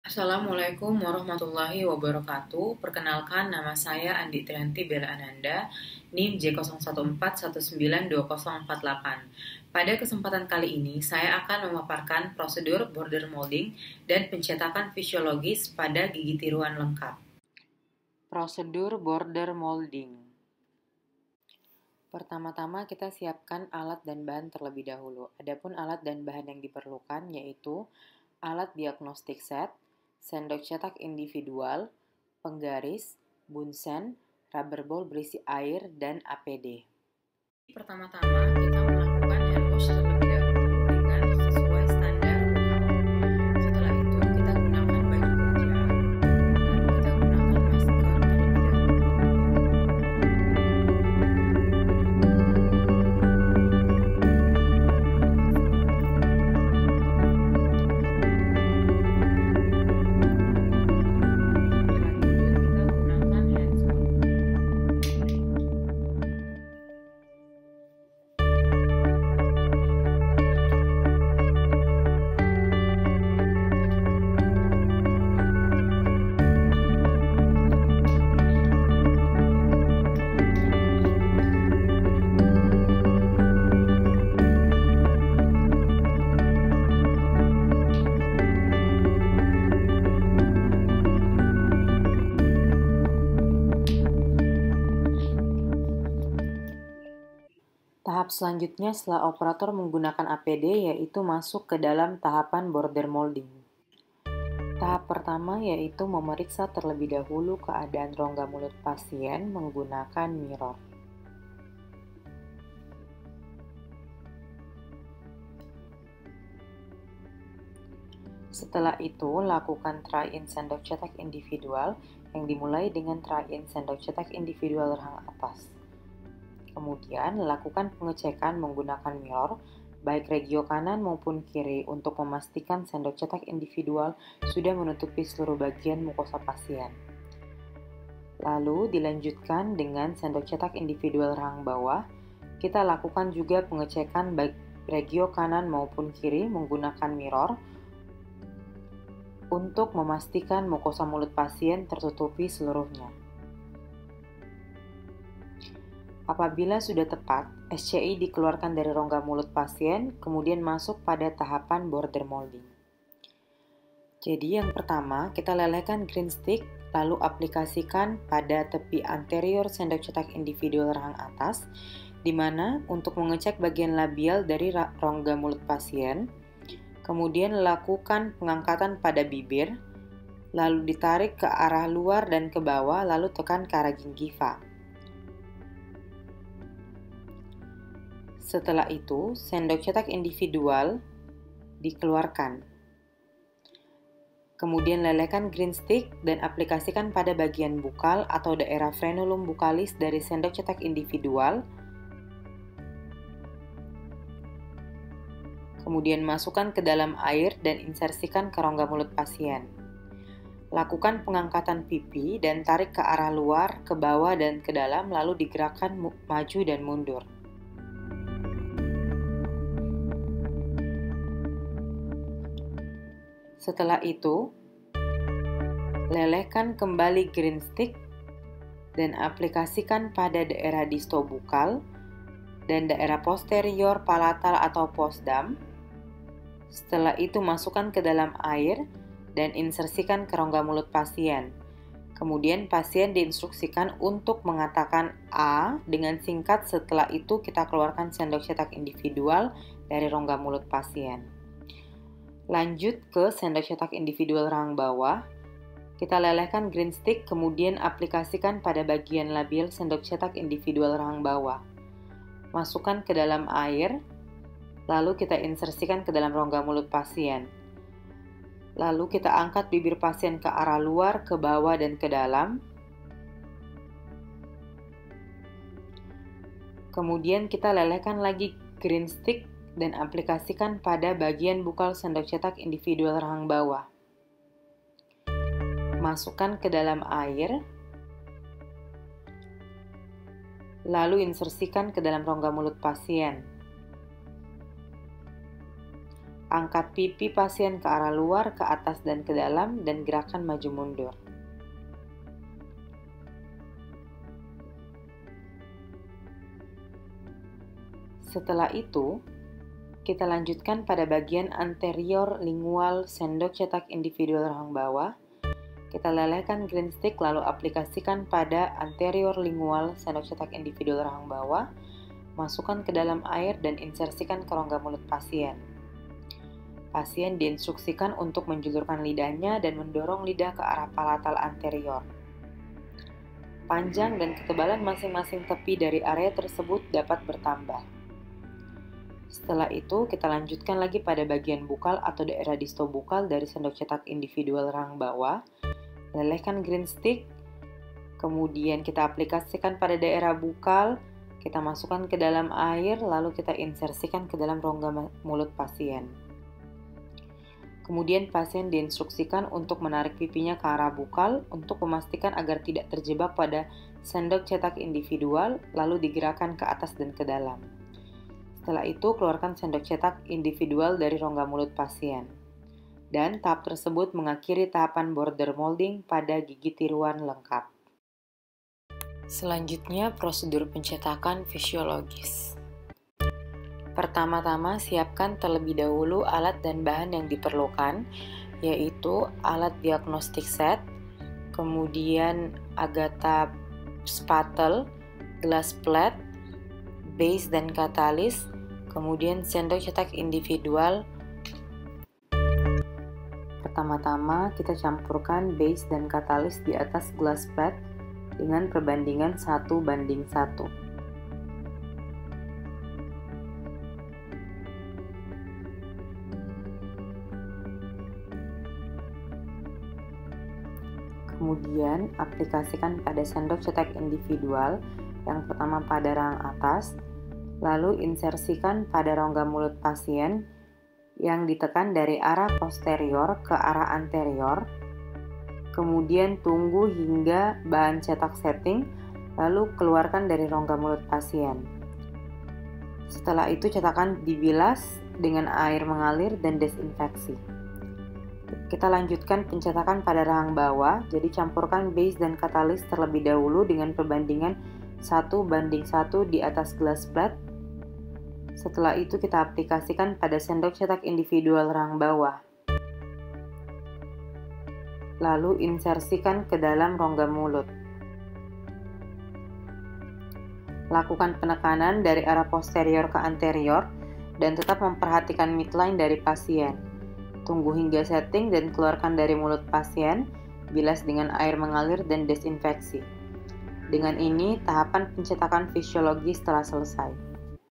Assalamualaikum warahmatullahi wabarakatuh. Perkenalkan, nama saya Andi Trianti Bella Ananda, NIM J0141920048. Pada kesempatan kali ini, saya akan memaparkan prosedur border molding dan pencetakan fisiologis pada gigi tiruan lengkap. Prosedur border molding. Pertama-tama kita siapkan alat dan bahan terlebih dahulu. Adapun alat dan bahan yang diperlukan yaitu alat diagnostik set, sendok cetak individual, penggaris, bunsen, rubber ball berisi air, dan APD. Pertama-tama kita melakukan hand wash terlebih dahulu dengan sesuai standar WHO. Setelah itu kita gunakan baju kerja, lalu kita gunakan masker terlebih dahulu. Tahap selanjutnya setelah operator menggunakan APD yaitu masuk ke dalam tahapan border molding. Tahap pertama yaitu memeriksa terlebih dahulu keadaan rongga mulut pasien menggunakan mirror. Setelah itu, lakukan try-in sendok cetak individual yang dimulai dengan try-in sendok cetak individual rahang atas. Kemudian, lakukan pengecekan menggunakan mirror, baik regio kanan maupun kiri untuk memastikan sendok cetak individual sudah menutupi seluruh bagian mukosa pasien. Lalu, dilanjutkan dengan sendok cetak individual rahang bawah. Kita lakukan juga pengecekan baik regio kanan maupun kiri menggunakan mirror untuk memastikan mukosa mulut pasien tertutupi seluruhnya. Apabila sudah tepat, SCI dikeluarkan dari rongga mulut pasien, kemudian masuk pada tahapan border molding. Jadi yang pertama, kita lelehkan green stick, lalu aplikasikan pada tepi anterior sendok cetak individual rahang atas, di mana untuk mengecek bagian labial dari rongga mulut pasien, kemudian lakukan pengangkatan pada bibir, lalu ditarik ke arah luar dan ke bawah, lalu tekan ke arah gingiva. Setelah itu, sendok cetak individual dikeluarkan. Kemudian lelehkan green stick dan aplikasikan pada bagian bukal atau daerah frenulum bukalis dari sendok cetak individual. Kemudian masukkan ke dalam air dan insersikan ke rongga mulut pasien. Lakukan pengangkatan pipi dan tarik ke arah luar, ke bawah dan ke dalam, lalu digerakkan maju dan mundur. Setelah itu, lelehkan kembali green stick dan aplikasikan pada daerah distobukal dan daerah posterior palatal atau postdam. Setelah itu, masukkan ke dalam air dan insersikan ke rongga mulut pasien. Kemudian pasien diinstruksikan untuk mengatakan A dengan singkat. Setelah itu kita keluarkan sendok cetak individual dari rongga mulut pasien. Lanjut ke sendok cetak individual rahang bawah. Kita lelehkan green stick, kemudian aplikasikan pada bagian labial sendok cetak individual rahang bawah. Masukkan ke dalam air, lalu kita insersikan ke dalam rongga mulut pasien. Lalu kita angkat bibir pasien ke arah luar, ke bawah, dan ke dalam. Kemudian kita lelehkan lagi green stick dan aplikasikan pada bagian bukal sendok cetak individual rahang bawah. Masukkan ke dalam air, lalu insersikan ke dalam rongga mulut pasien. Angkat pipi pasien ke arah luar, ke atas dan ke dalam, dan gerakan maju mundur. Setelah itu, kita lanjutkan pada bagian anterior lingual sendok cetak individual rahang bawah. Kita lelehkan green stick lalu aplikasikan pada anterior lingual sendok cetak individual rahang bawah. Masukkan ke dalam air dan insersikan ke rongga mulut pasien. Pasien diinstruksikan untuk menjulurkan lidahnya dan mendorong lidah ke arah palatal anterior. Panjang dan ketebalan masing-masing tepi dari area tersebut dapat bertambah. Setelah itu, kita lanjutkan lagi pada bagian bukal atau daerah distobukal dari sendok cetak individual rahang bawah. Lelehkan green stick, kemudian kita aplikasikan pada daerah bukal, kita masukkan ke dalam air, lalu kita insersikan ke dalam rongga mulut pasien. Kemudian pasien diinstruksikan untuk menarik pipinya ke arah bukal untuk memastikan agar tidak terjebak pada sendok cetak individual, lalu digerakkan ke atas dan ke dalam. Setelah itu, keluarkan sendok cetak individual dari rongga mulut pasien. Dan tahap tersebut mengakhiri tahapan border molding pada gigi tiruan lengkap. Selanjutnya, prosedur pencetakan fisiologis. Pertama-tama, siapkan terlebih dahulu alat dan bahan yang diperlukan, yaitu alat diagnostik set, kemudian Agatha spattle, gelas plate, base dan katalis, kemudian sendok cetak individual. Pertama-tama, kita campurkan base dan katalis di atas gelas plate dengan perbandingan 1:1. Kemudian, aplikasikan pada sendok cetak individual yang pertama pada rahang atas, lalu insersikan pada rongga mulut pasien yang ditekan dari arah posterior ke arah anterior. Kemudian tunggu hingga bahan cetak setting, lalu keluarkan dari rongga mulut pasien. Setelah itu cetakan dibilas dengan air mengalir dan desinfeksi. Kita lanjutkan pencetakan pada rahang bawah, jadi campurkan base dan katalis terlebih dahulu dengan perbandingan 1:1 di atas gelas plate. Setelah itu kita aplikasikan pada sendok cetak individual rahang bawah. Lalu insersikan ke dalam rongga mulut. Lakukan penekanan dari arah posterior ke anterior dan tetap memperhatikan midline dari pasien. Tunggu hingga setting dan keluarkan dari mulut pasien, bilas dengan air mengalir dan desinfeksi. Dengan ini, tahapan pencetakan fisiologis telah selesai.